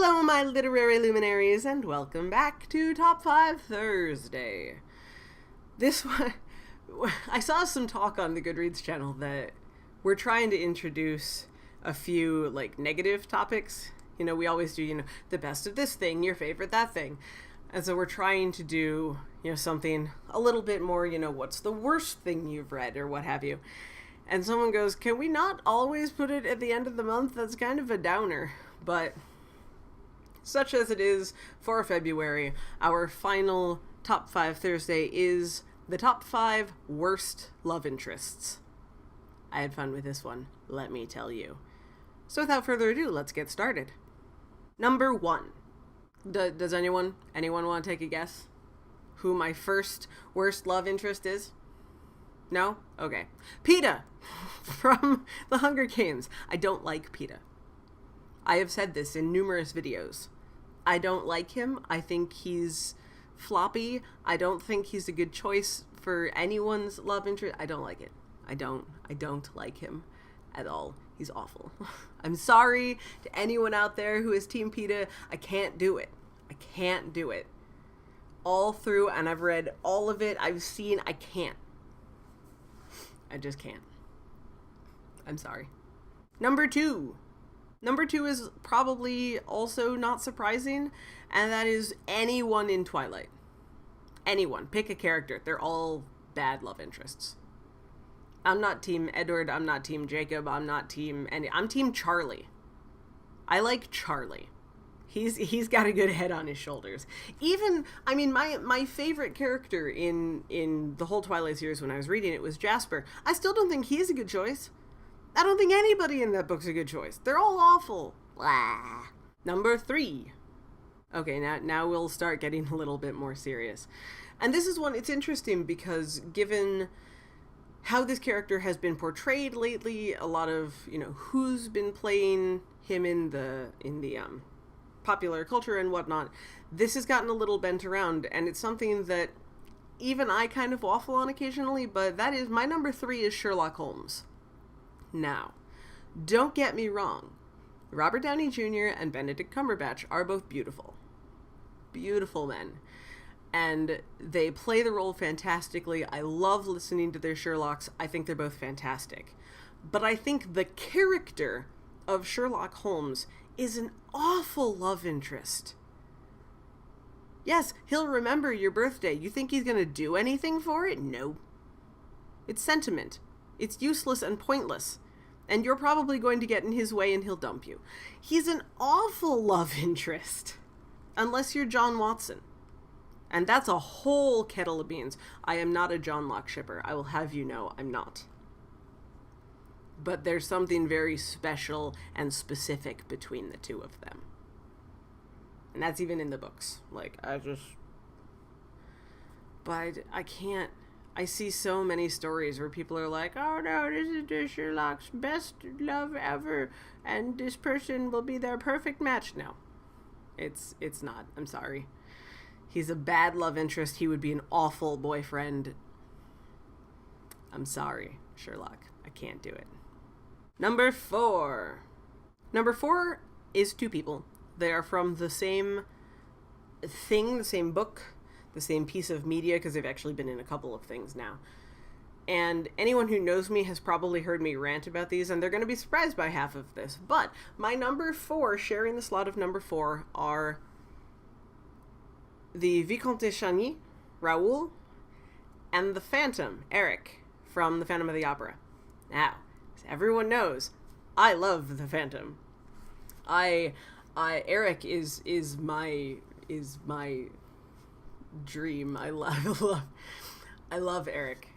Hello, my literary luminaries, and welcome back to Top 5 Thursday. This one, I saw some talk on the Goodreads channel that we're trying to introduce a few, negative topics. You know, we always do, the best of this thing, your favorite that thing. And so we're trying to do, something a little bit more, what's the worst thing you've read or what have you. And someone goes, can we not always put it at the end of the month? That's kind of a downer. But such as it is for February, our final Top 5 Thursday is the top 5 worst love interests. I had fun with this one, let me tell you. So without further ado, let's get started. Number 1. Does anyone want to take a guess who my first worst love interest is? No? Okay. Peeta from The Hunger Games. I don't like Peeta. I have said this in numerous videos. I don't like him. I think he's floppy. I don't think he's a good choice for anyone's love interest. I don't like it. I don't like him at all. He's awful. I'm sorry to anyone out there who is Team Peeta. I can't do it. I can't do it. All through, and I've read all of it. I've seen, I can't. I just can't. I'm sorry. Number 2. Number 2 is probably also not surprising, and that is anyone in Twilight. Anyone. Pick a character. They're all bad love interests. I'm not Team Edward. I'm not Team Jacob. I'm not Team any. I'm Team Charlie. I like Charlie. He's got a good head on his shoulders. Even, my favorite character in the whole Twilight series when I was reading it was Jasper. I still don't think he's a good choice. I don't think anybody in that book's a good choice. They're all awful. Blah. Number 3. Okay, now we'll start getting a little bit more serious. And this is one, it's interesting because given how this character has been portrayed lately, a lot of, who's been playing him in the popular culture and whatnot, this has gotten a little bent around, and it's something that even I kind of waffle on occasionally, but that is, my number 3 is Sherlock Holmes. Now, don't get me wrong. Robert Downey Jr. and Benedict Cumberbatch are both beautiful. Beautiful men. And they play the role fantastically. I love listening to their Sherlocks. I think they're both fantastic. But I think the character of Sherlock Holmes is an awful love interest. Yes, he'll remember your birthday. You think he's going to do anything for it? No. It's sentiment. It's useless and pointless. And you're probably going to get in his way and he'll dump you. He's an awful love interest. Unless you're John Watson. And that's a whole kettle of beans. I am not a John Locke shipper. I will have you know I'm not. But there's something very special and specific between the two of them. And that's even in the books. But I can't. I see so many stories where people are like, oh no, this is Sherlock's best love ever, and this person will be their perfect match. No, it's not. I'm sorry. He's a bad love interest. He would be an awful boyfriend. I'm sorry, Sherlock. I can't do it. Number 4. Number 4 is 2 people. They are from the same thing, the same book, the same piece of media, because they've actually been in a couple of things now. And anyone who knows me has probably heard me rant about these, and they're going to be surprised by half of this. But my number 4, sharing the slot of number 4, are the Vicomte de Chagny, Raoul, and the Phantom, Eric, from The Phantom of the Opera. Now, as everyone knows, I love the Phantom. Eric is my dream. I love Eric.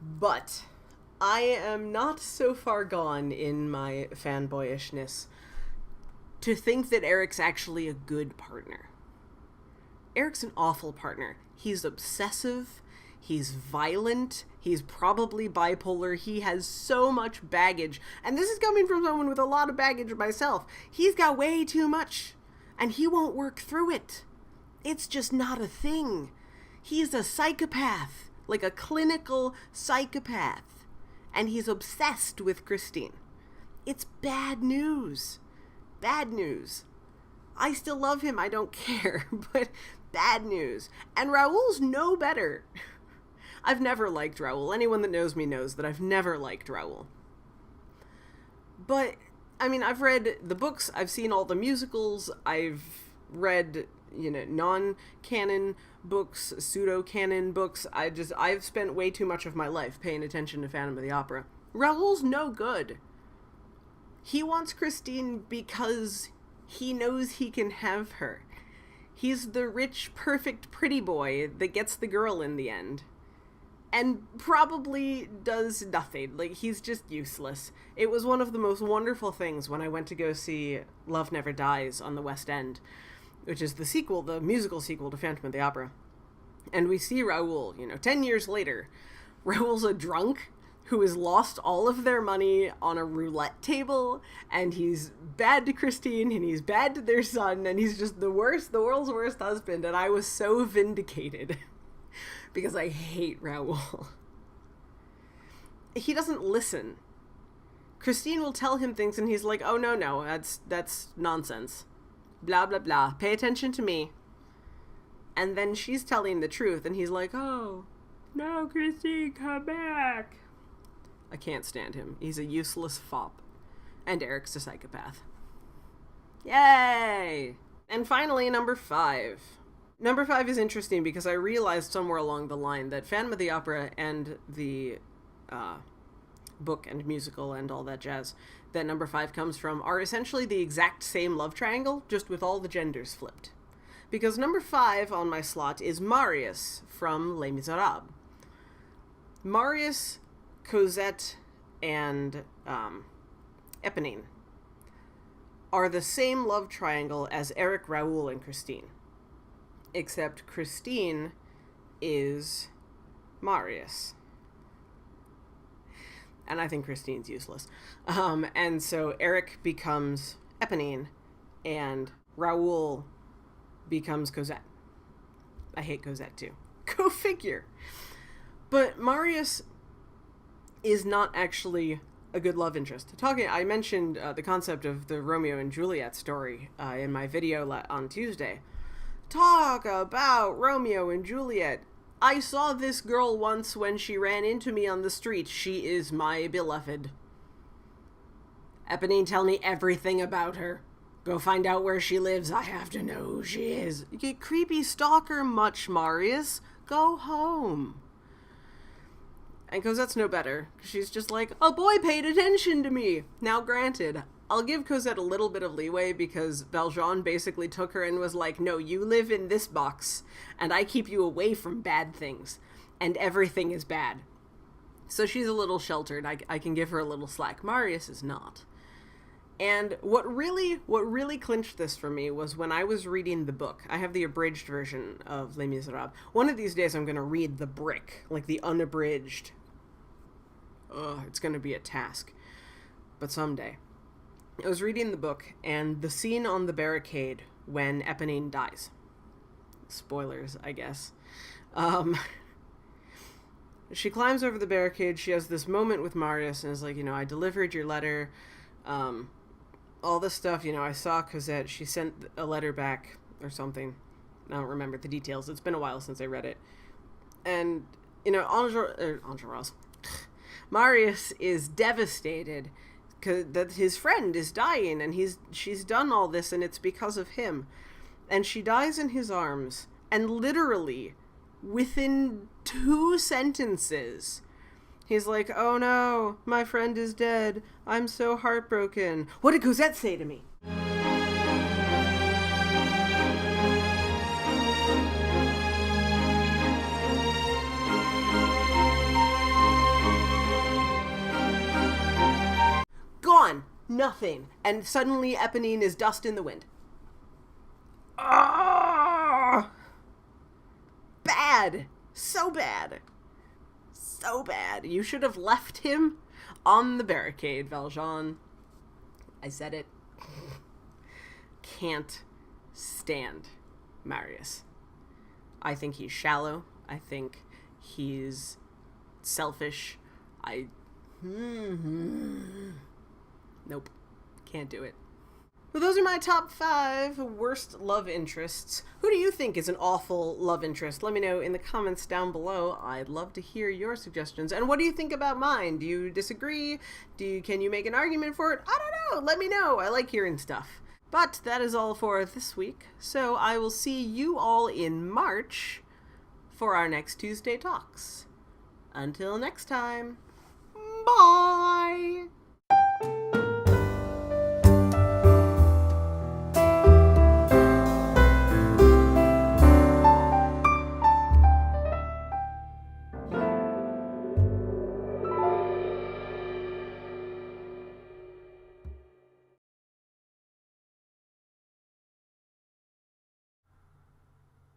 But I am not so far gone in my fanboyishness to think that Eric's actually a good partner. Eric's an awful partner. He's obsessive. He's violent. He's probably bipolar. He has so much baggage. And this is coming from someone with a lot of baggage myself. He's got way too much. And he won't work through it. It's just not a thing. He's a psychopath. Like a clinical psychopath. And he's obsessed with Christine. It's bad news. Bad news. I still love him, I don't care, but bad news. And Raoul's no better. I've never liked Raoul. Anyone that knows me knows that I've never liked Raoul. But, I mean, I've read the books, I've seen all the musicals, I've read, non-canon books, pseudo-canon books. I've spent way too much of my life paying attention to Phantom of the Opera. Raoul's no good. He wants Christine because he knows he can have her. He's the rich, perfect, pretty boy that gets the girl in the end. And probably does nothing. Like, he's just useless. It was one of the most wonderful things when I went to go see Love Never Dies on the West End, which is the sequel, the musical sequel to Phantom of the Opera. And we see Raoul, 10 years later. Raoul's a drunk who has lost all of their money on a roulette table, and he's bad to Christine, and he's bad to their son, and he's just the world's worst husband, and I was so vindicated. Because I hate Raoul. He doesn't listen. Christine will tell him things, and he's like, oh, no, that's nonsense. Blah, blah, blah. Pay attention to me. And then she's telling the truth, and he's like, oh, no, Christine, come back. I can't stand him. He's a useless fop. And Eric's a psychopath. Yay! And finally, number 5. Number 5 is interesting because I realized somewhere along the line that Phantom of the Opera and the book and musical and all that jazz that number 5 comes from are essentially the exact same love triangle, just with all the genders flipped. Because number 5 on my slot is Marius from Les Miserables. Marius, Cosette, and Eponine are the same love triangle as Eric, Raoul, and Christine. Except Christine is Marius. And I think Christine's useless. And so Eric becomes Eponine, and Raoul becomes Cosette. I hate Cosette too. Go figure. But Marius is not actually a good love interest. I mentioned the concept of the Romeo and Juliet story in my video on Tuesday. Talk about Romeo and Juliet. I saw this girl once when she ran into me on the street. She is my beloved. Eponine, tell me everything about her. Go find out where she lives. I have to know who she is. You get creepy stalker much, Marius. Go home. And Cosette's no better. She's just like, a boy paid attention to me. Now granted, I'll give Cosette a little bit of leeway because Valjean basically took her and was like, no, you live in this box, and I keep you away from bad things, and everything is bad. So she's a little sheltered. I can give her a little slack. Marius is not. And what really clinched this for me was when I was reading the book. I have the abridged version of Les Miserables. One of these days I'm going to read the brick, like the unabridged. It's going to be a task. But someday. I was reading the book, and the scene on the barricade when Eponine dies. Spoilers, I guess. She climbs over the barricade, she has this moment with Marius, and is like, I delivered your letter, all this stuff, I saw Cosette, she sent a letter back, or something. I don't remember the details, it's been a while since I read it. And, Enjolras. Marius is devastated that his friend is dying, and she's done all this, and it's because of him. And she dies in his arms, and literally, within 2 sentences, he's like, oh no, my friend is dead. I'm so heartbroken. What did Cosette say to me? Gone. Nothing. And suddenly Eponine is dust in the wind. Ah! Bad. So bad. So bad. You should have left him on the barricade, Valjean. I said it. Can't stand Marius. I think he's shallow. I think he's selfish. Nope. Can't do it. Well, those are my top 5 worst love interests. Who do you think is an awful love interest? Let me know in the comments down below. I'd love to hear your suggestions. And what do you think about mine? Do you disagree? Can you make an argument for it? I don't know. Let me know. I like hearing stuff. But that is all for this week. So I will see you all in March for our next Tuesday Talks. Until next time, bye!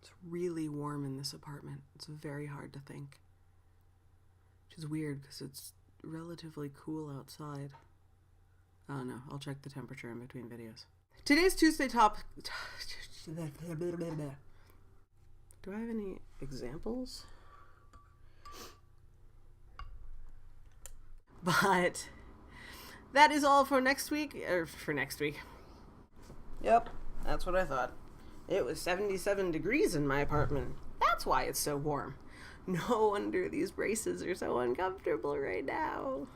It's really warm in this apartment. It's very hard to think. Which is weird because it's relatively cool outside. Oh no, I'll check the temperature in between videos. Today's Tuesday top... Do I have any examples? But that is all for next week. Yep, that's what I thought. It was 77 degrees in my apartment. That's why it's so warm. No wonder these braces are so uncomfortable right now.